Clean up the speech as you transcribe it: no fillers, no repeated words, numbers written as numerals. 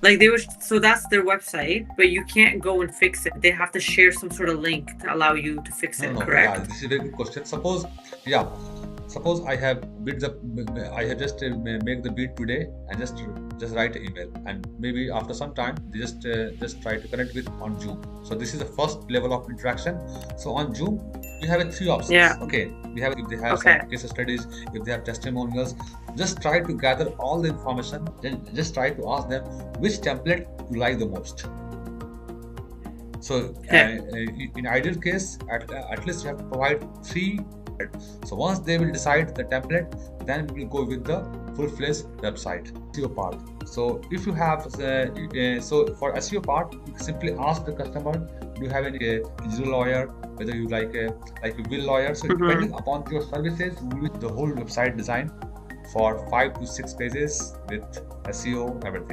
Like they would, so that's their website, but you can't go and fix it. They have to share some sort of link to allow you to fix No, it, no, yeah, correct? this is a very good question. Yeah, suppose I have I have just make the bid today and just write an email, and maybe after some time they just try to connect with on Zoom. So this is the first level of interaction. So on Zoom, you have three options. Yeah. Okay, we have if they have some Okay. case studies, if they have testimonials, just try to gather all the information. Then just try to ask them which template you like the most. So Okay. in ideal case, at least you have to provide three. So once they will decide the template, then we will go with the full-fledged website SEO part. So if you have so for SEO part, you simply ask the customer, do you have any digital lawyer, whether you like a will lawyer. So depending upon your services, we will the whole website design for 5 to 6 pages with SEO, everything.